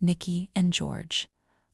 Nikki and George.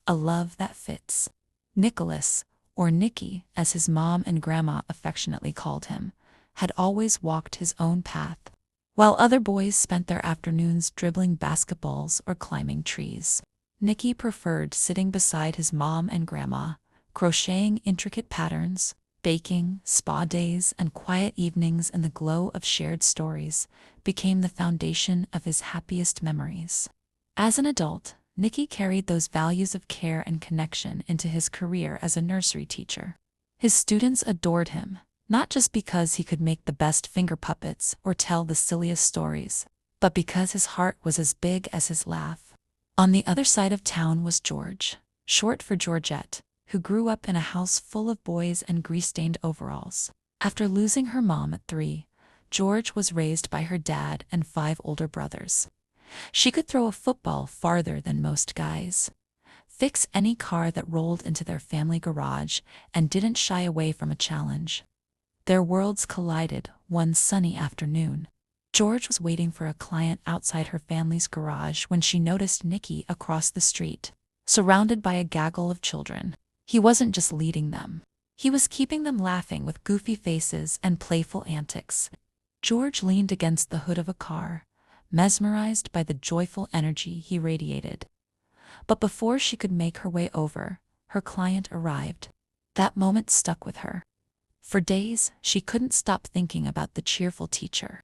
A love that fits. Nicholas, or Nicky as his mom and grandma affectionately called him, had always walked his own path, while other boys spent their afternoons dribbling basketballs or climbing trees. Nicky preferred sitting beside his mom and grandma, crocheting intricate patterns. Baking, spa days, and quiet evenings in the glow of shared stories became the foundation of his happiest memories. As an adult, Nicky carried those values of care and connection into his career as a nursery teacher. His students adored him, not just because he could make the best finger puppets or tell the silliest stories, but because his heart was as big as his laugh. On the other side of town was George, short for Georgette, who grew up in a house full of boys and grease-stained overalls. After losing her mom at 3, George was raised by her dad and 5 older brothers. She could throw a football farther than most guys, fix any car that rolled into their family garage, and didn't shy away from a challenge. Their worlds collided one sunny afternoon. George was waiting for a client outside her family's garage when she noticed Nicky across the street, surrounded by a gaggle of children. He wasn't just leading them. He was keeping them laughing with goofy faces and playful antics. George leaned against the hood of a car, mesmerized by the joyful energy he radiated. But before she could make her way over, her client arrived. That moment stuck with her. For days, she couldn't stop thinking about the cheerful teacher.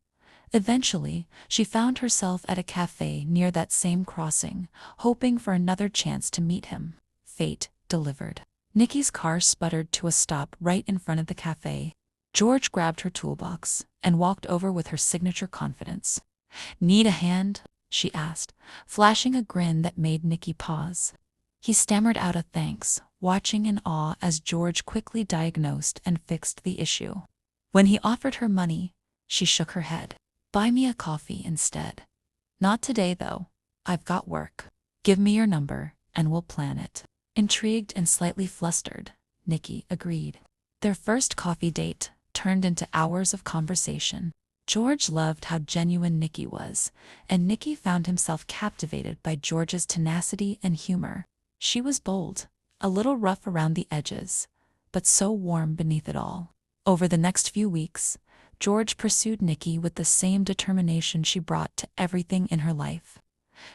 Eventually, she found herself at a cafe near that same crossing, hoping for another chance to meet him. Fate delivered. Nicky's car sputtered to a stop right in front of the cafe. George grabbed her toolbox and walked over with her signature confidence. "Need a hand?" she asked, flashing a grin that made Nicky pause. He stammered out a thanks, watching in awe as George quickly diagnosed and fixed the issue. When he offered her money, she shook her head. "Buy me a coffee instead." "Not today, though. I've got work. Give me your number, and we'll plan it." Intrigued and slightly flustered, Nicky agreed. Their first coffee date turned into hours of conversation. George loved how genuine Nicky was, and Nicky found himself captivated by George's tenacity and humor. She was bold, a little rough around the edges, but so warm beneath it all. Over the next few weeks, George pursued Nicky with the same determination she brought to everything in her life.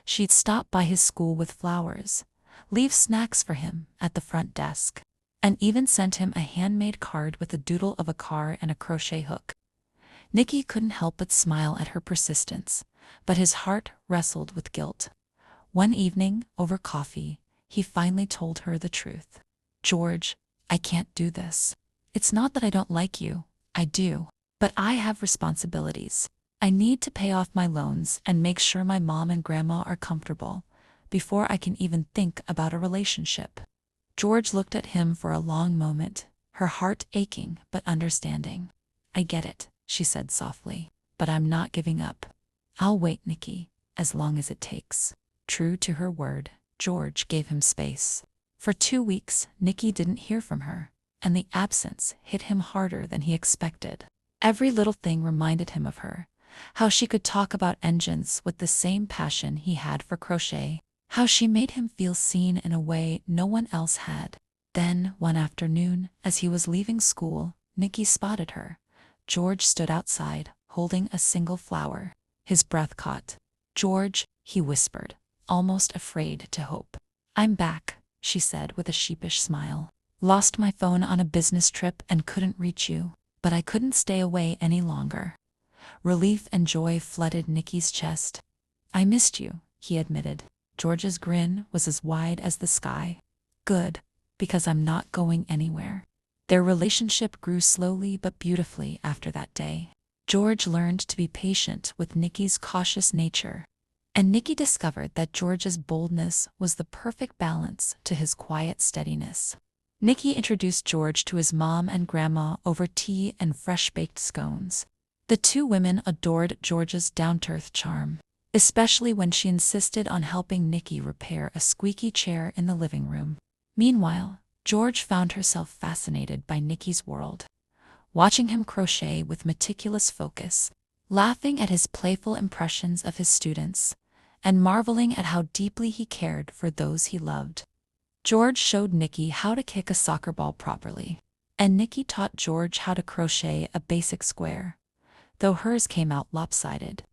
She'd stop by his school with flowers, leave snacks for him at the front desk, and even sent him a handmade card with a doodle of a car and a crochet hook. Nicky couldn't help but smile at her persistence, but his heart wrestled with guilt. One evening, over coffee, he finally told her the truth. "George, I can't do this. It's not that I don't like you, I do, but I have responsibilities. I need to pay off my loans and make sure my mom and grandma are comfortable before I can even think about a relationship." George looked at him for a long moment, her heart aching but understanding. "I get it," she said softly, "but I'm not giving up. I'll wait, Nicky, as long as it takes." True to her word, George gave him space. For 2 weeks, Nicky didn't hear from her, and the absence hit him harder than he expected. Every little thing reminded him of her, how she could talk about engines with the same passion he had for crochet, how she made him feel seen in a way no one else had. Then, one afternoon, as he was leaving school, Nicky spotted her. George stood outside, holding a single flower. His breath caught. "George," he whispered, almost afraid to hope. "I'm back," she said with a sheepish smile. "Lost my phone on a business trip and couldn't reach you, but I couldn't stay away any longer." Relief and joy flooded Nicky's chest. "I missed you," he admitted. George's grin was as wide as the sky. "Good, because I'm not going anywhere." Their relationship grew slowly but beautifully after that day. George learned to be patient with Nicky's cautious nature, and Nicky discovered that George's boldness was the perfect balance to his quiet steadiness. Nicky introduced George to his mom and grandma over tea and fresh-baked scones. The two women adored George's down-to-earth charm, especially when she insisted on helping Nicky repair a squeaky chair in the living room. Meanwhile, George found herself fascinated by Nicky's world, watching him crochet with meticulous focus, laughing at his playful impressions of his students, and marveling at how deeply he cared for those he loved. George showed Nikki how to kick a soccer ball properly, and Nikki taught George how to crochet a basic square, though hers came out lopsided.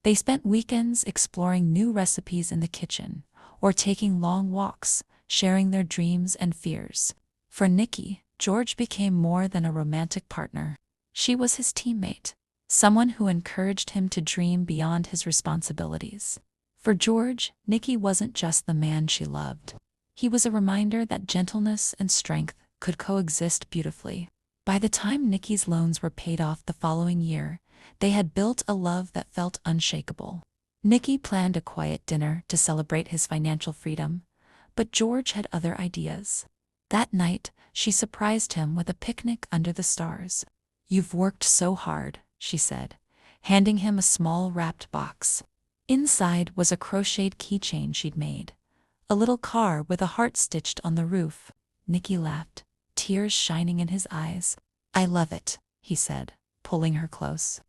They spent weekends exploring new recipes in the kitchen, or taking long walks, sharing their dreams and fears. For Nikki, George became more than a romantic partner. She was his teammate, someone who encouraged him to dream beyond his responsibilities. For George, Nikki wasn't just the man she loved. He was a reminder that gentleness and strength could coexist beautifully. By the time Nikki's loans were paid off the following year, they had built a love that felt unshakable. Nikki planned a quiet dinner to celebrate his financial freedom, but George had other ideas. That night, she surprised him with a picnic under the stars. "You've worked so hard," she said, handing him a small wrapped box. Inside was a crocheted keychain she'd made, a little car with a heart stitched on the roof. Nikki laughed, tears shining in his eyes. "I love it," he said, pulling her close.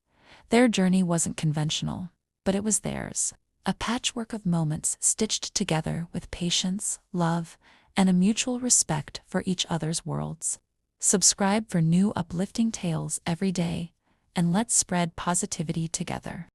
Their journey wasn't conventional, but it was theirs. A patchwork of moments stitched together with patience, love, and a mutual respect for each other's worlds. Subscribe for new uplifting tales every day, and let's spread positivity together.